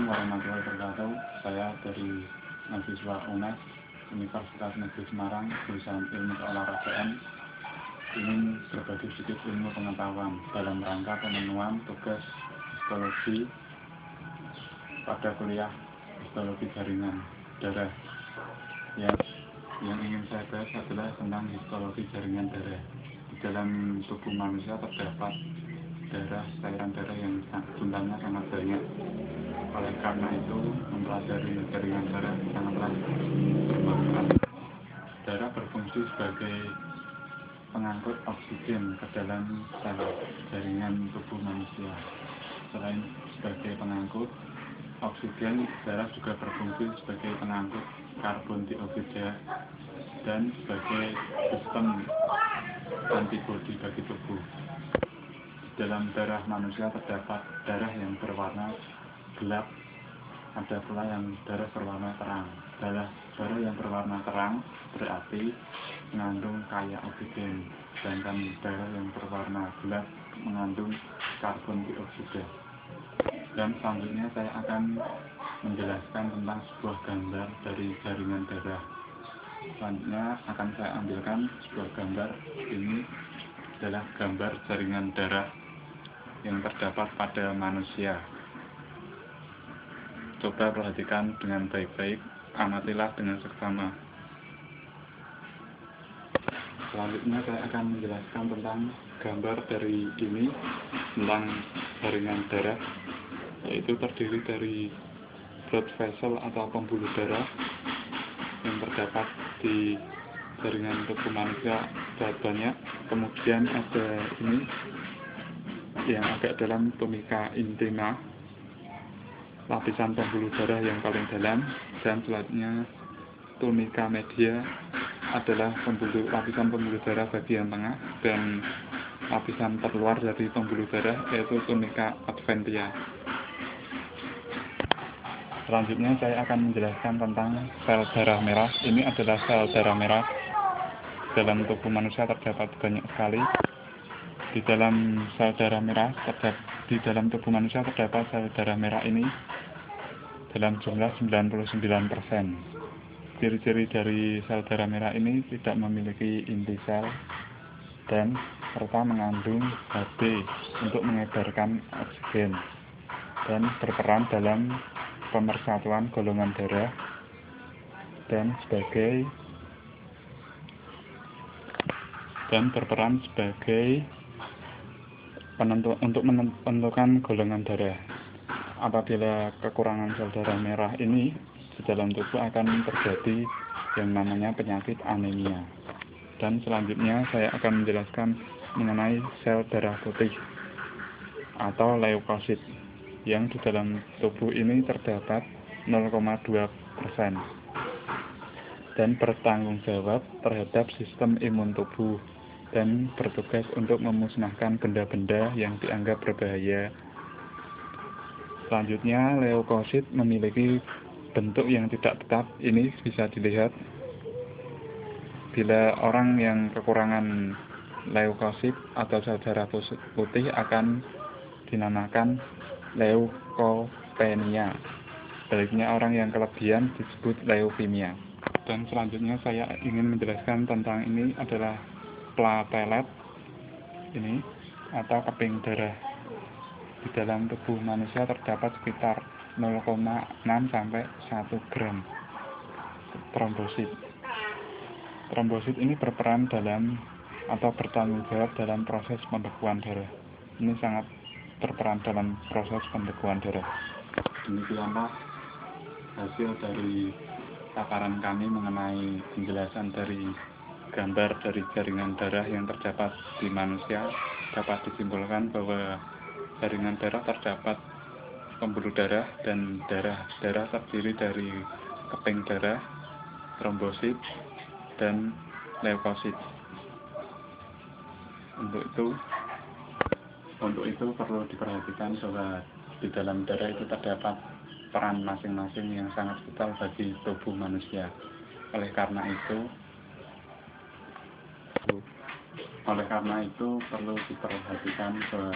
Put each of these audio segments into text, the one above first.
Assalamualaikum warahmatullahi wabarakatuh. Saya dari mahasiswa UNES Universitas Negeri Semarang, jurusan Ilmu Keolahragaan, ingin berbagi sedikit ilmu pengetahuan dalam rangka pemenuhan tugas histologi pada kuliah histologi jaringan darah. Yang ingin saya bahas adalah tentang histologi jaringan darah. Di dalam tubuh manusia terdapat cairan darah yang jumlahnya sangat banyak. Oleh karena itu, mempelajari jaringan darah sangatlah bermanfaat. Darah berfungsi sebagai pengangkut oksigen ke dalam sel jaringan tubuh manusia. Selain sebagai pengangkut oksigen, darah juga berfungsi sebagai pengangkut karbon dioksida dan sebagai sistem antibodi bagi tubuh. Di dalam darah manusia terdapat darah yang berwarna gelap, ada pula yang darah berwarna terang. Darah yang berwarna terang berarti mengandung kaya oksigen, sedangkan darah yang berwarna gelap mengandung karbon dioksida. Dan selanjutnya saya akan menjelaskan tentang sebuah gambar dari jaringan darah. Selanjutnya akan saya ambilkan sebuah gambar. Ini adalah gambar jaringan darah yang terdapat pada manusia. Coba perhatikan dengan baik-baik, amatilah dengan seksama. Selanjutnya saya akan menjelaskan tentang gambar dari ini, tentang jaringan darah, yaitu terdiri dari blood vessel atau pembuluh darah yang terdapat di jaringan tubuh manusia sangat banyak. Kemudian ada ini yang agak dalam, tunica intima, lapisan pembuluh darah yang paling dalam, dan selanjutnya tunica media adalah lapisan pembuluh darah bagian tengah, dan lapisan terluar dari pembuluh darah yaitu tunica adventia. Selanjutnya saya akan menjelaskan tentang sel darah merah. Ini adalah sel darah merah. Dalam tubuh manusia terdapat banyak sekali. Di dalam tubuh manusia terdapat sel darah merah ini dalam jumlah 99%. Ciri-ciri dari sel darah merah ini tidak memiliki inti sel dan serta mengandung Hb untuk mengedarkan oksigen dan berperan dalam pemersatuan golongan darah dan berperan sebagai untuk menentukan golongan darah. Apabila kekurangan sel darah merah ini di dalam tubuh akan terjadi yang namanya penyakit anemia. Dan selanjutnya saya akan menjelaskan mengenai sel darah putih atau leukosit yang di dalam tubuh ini terdapat 0,2% dan bertanggung jawab terhadap sistem imun tubuh dan bertugas untuk memusnahkan benda-benda yang dianggap berbahaya. Selanjutnya, leukosit memiliki bentuk yang tidak tetap. Ini bisa dilihat bila orang yang kekurangan leukosit atau sel darah putih akan dinamakan leukopenia. Sebaliknya orang yang kelebihan disebut leukemia. Dan selanjutnya saya ingin menjelaskan tentang ini adalah platelet ini atau keping darah. Di dalam tubuh manusia terdapat sekitar 0,6 sampai 1 gram trombosit. Trombosit ini berperan dalam atau bertanggung jawab dalam proses pembekuan darah. Ini sangat berperan dalam proses pembekuan darah. Demikianlah hasil dari paparan kami mengenai penjelasan dari gambar dari jaringan darah yang terdapat di manusia. Dapat disimpulkan bahwa jaringan darah terdapat pembuluh darah dan darah terdiri dari keping darah, trombosit, dan leukosit. Untuk itu perlu diperhatikan bahwa di dalam darah itu terdapat peran masing-masing yang sangat vital bagi tubuh manusia. Oleh karena itu perlu diperhatikan bahwa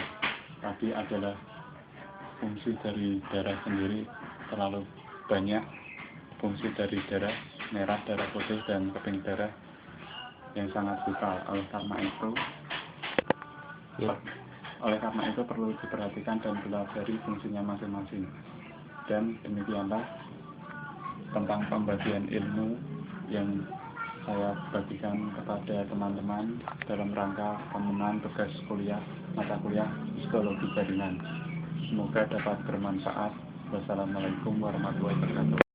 tadi adalah fungsi dari darah sendiri terlalu banyak fungsi dari darah merah, darah putih, dan keping darah yang sangat vital. Oleh karena itu perlu diperhatikan dan dipelajari fungsinya masing-masing. Dan demikianlah tentang pembagian ilmu yang saya bagikan kepada teman-teman dalam rangka pemenuhan tugas kuliah mata kuliah psikologi jaringan. Semoga dapat bermanfaat. Wassalamualaikum warahmatullahi wabarakatuh.